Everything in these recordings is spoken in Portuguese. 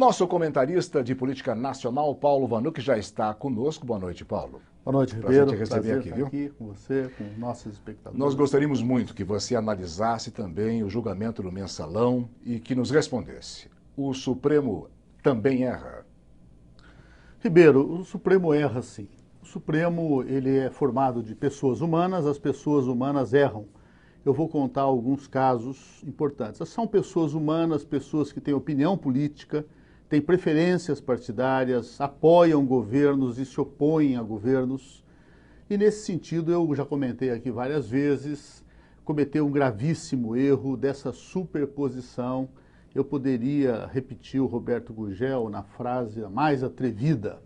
nosso comentarista de política nacional, Paulo Vanuc, já está conosco. Boa noite, Paulo. Boa noite, Ribeiro. Prazer te receber aqui, viu? Aqui com você, com nossos espectadores. Nós gostaríamos muito que você analisasse também o julgamento do Mensalão e que nos respondesse. O Supremo também erra? Ribeiro, o Supremo erra sim. O Supremo ele é formado de pessoas humanas, as pessoas humanas erram. Eu vou contar alguns casos importantes. São pessoas humanas, pessoas que têm opinião política, têm preferências partidárias, apoiam governos e se opõem a governos. E nesse sentido, eu já comentei aqui várias vezes, cometeu um gravíssimo erro dessa superposição. Eu poderia repetir o Roberto Gurgel na frase a mais atrevida.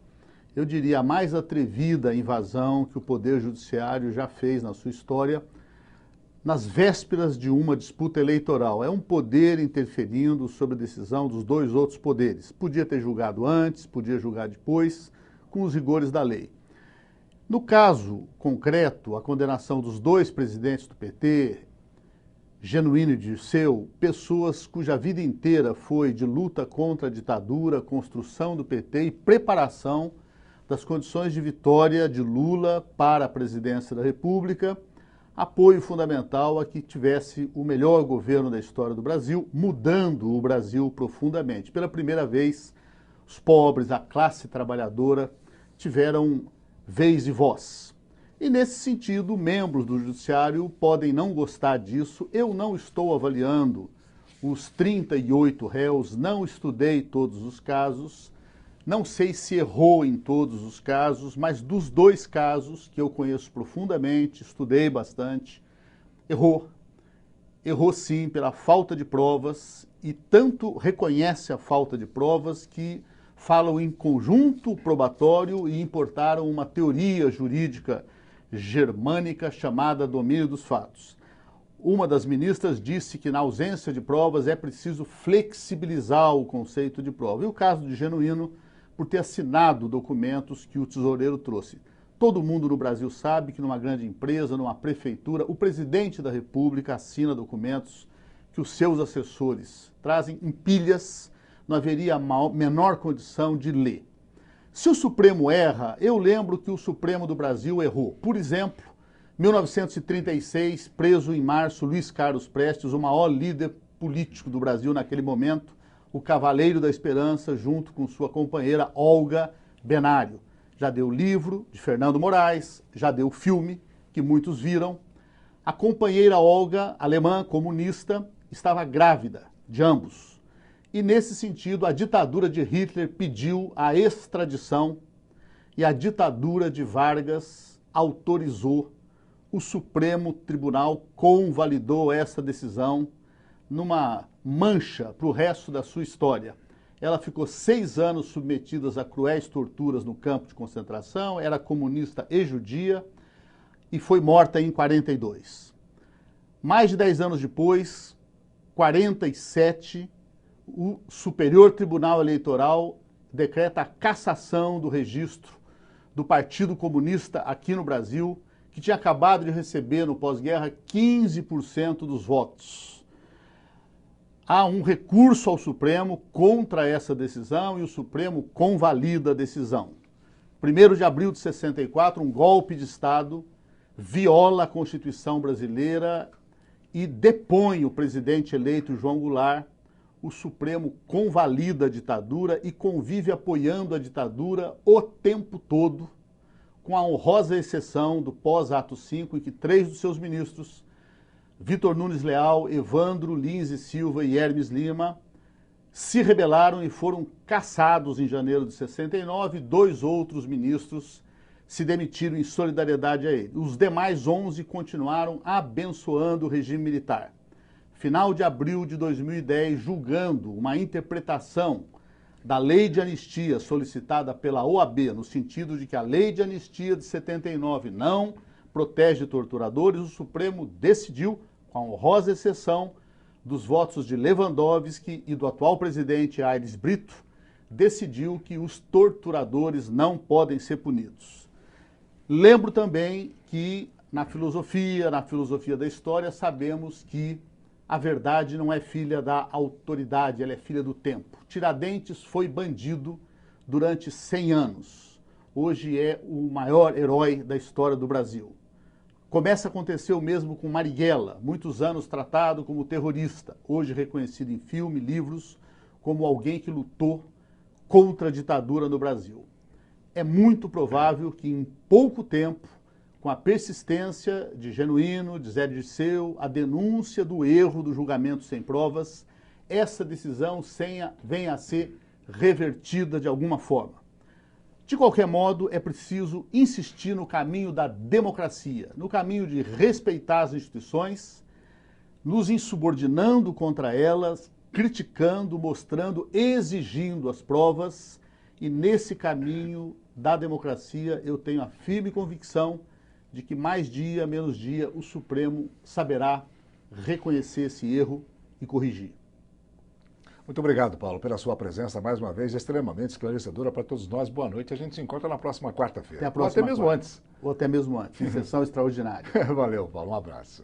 Eu diria a mais atrevida invasão que o Poder Judiciário já fez na sua história, nas vésperas de uma disputa eleitoral. É um poder interferindo sobre a decisão dos dois outros poderes. Podia ter julgado antes, podia julgar depois, com os rigores da lei. No caso concreto, a condenação dos dois presidentes do PT, Genuíno e Dirceu, pessoas cuja vida inteira foi de luta contra a ditadura, construção do PT e preparação das condições de vitória de Lula para a presidência da República, apoio fundamental a que tivesse o melhor governo da história do Brasil, mudando o Brasil profundamente. Pela primeira vez, os pobres, a classe trabalhadora, tiveram vez e voz. E nesse sentido, membros do Judiciário podem não gostar disso. Eu não estou avaliando os 38 réus, não estudei todos os casos, não sei se errou em todos os casos, mas dos dois casos que eu conheço profundamente, estudei bastante, errou. Errou sim pela falta de provas e tanto reconhece a falta de provas que falam em conjunto probatório e importaram uma teoria jurídica germânica chamada domínio dos fatos. Uma das ministras disse que na ausência de provas é preciso flexibilizar o conceito de prova. E o caso de Genuíno, por ter assinado documentos que o tesoureiro trouxe. Todo mundo no Brasil sabe que numa grande empresa, numa prefeitura, o presidente da República assina documentos que os seus assessores trazem em pilhas, não haveria a menor condição de ler. Se o Supremo erra, eu lembro que o Supremo do Brasil errou. Por exemplo, 1936, preso em março, Luiz Carlos Prestes, o maior líder político do Brasil naquele momento, o Cavaleiro da Esperança, junto com sua companheira Olga Benário. Já deu livro de Fernando Moraes, já deu filme, que muitos viram. A companheira Olga, alemã, comunista, estava grávida de ambos. E nesse sentido, a ditadura de Hitler pediu a extradição e a ditadura de Vargas autorizou. O Supremo Tribunal convalidou essa decisão numa mancha para o resto da sua história. Ela ficou 6 anos submetida a cruéis torturas no campo de concentração, era comunista e judia e foi morta em 42. Mais de 10 anos depois, 47, o Superior Tribunal Eleitoral decreta a cassação do registro do Partido Comunista aqui no Brasil, que tinha acabado de receber no pós-guerra 15% dos votos. Há um recurso ao Supremo contra essa decisão e o Supremo convalida a decisão. 1º de abril de 64, um golpe de Estado viola a Constituição brasileira e depõe o presidente eleito João Goulart. O Supremo convalida a ditadura e convive apoiando a ditadura o tempo todo, com a honrosa exceção do pós-ato 5, em que 3 dos seus ministros, Vitor Nunes Leal, Evandro Lins e Silva e Hermes Lima, se rebelaram e foram cassados em janeiro de 69. 2 outros ministros se demitiram em solidariedade a ele. Os demais 11 continuaram abençoando o regime militar. Final de abril de 2010, julgando uma interpretação da lei de anistia solicitada pela OAB, no sentido de que a lei de anistia de 79 não protege torturadores, o Supremo decidiu, com a honrosa exceção dos votos de Lewandowski e do atual presidente Aires Brito, decidiu que os torturadores não podem ser punidos. Lembro também que na filosofia da história, sabemos que a verdade não é filha da autoridade, ela é filha do tempo. Tiradentes foi bandido durante 100 anos. Hoje é o maior herói da história do Brasil. Começa a acontecer o mesmo com Marighella, muitos anos tratado como terrorista, hoje reconhecido em filme, livros, como alguém que lutou contra a ditadura no Brasil. É muito provável que em pouco tempo, com a persistência de Genuíno, de Zé Dirceu, a denúncia do erro do julgamento sem provas, essa decisão venha a ser revertida de alguma forma. De qualquer modo, é preciso insistir no caminho da democracia, no caminho de respeitar as instituições, nos insubordinando contra elas, criticando, mostrando, exigindo as provas, e nesse caminho da democracia eu tenho a firme convicção de que mais dia, menos dia, o Supremo saberá reconhecer esse erro e corrigir. Muito obrigado, Paulo, pela sua presença mais uma vez, extremamente esclarecedora para todos nós. Boa noite. A gente se encontra na próxima quarta-feira. Até a próxima Ou até mesmo antes. Ou até mesmo antes. Em sessão extraordinária. Valeu, Paulo. Um abraço.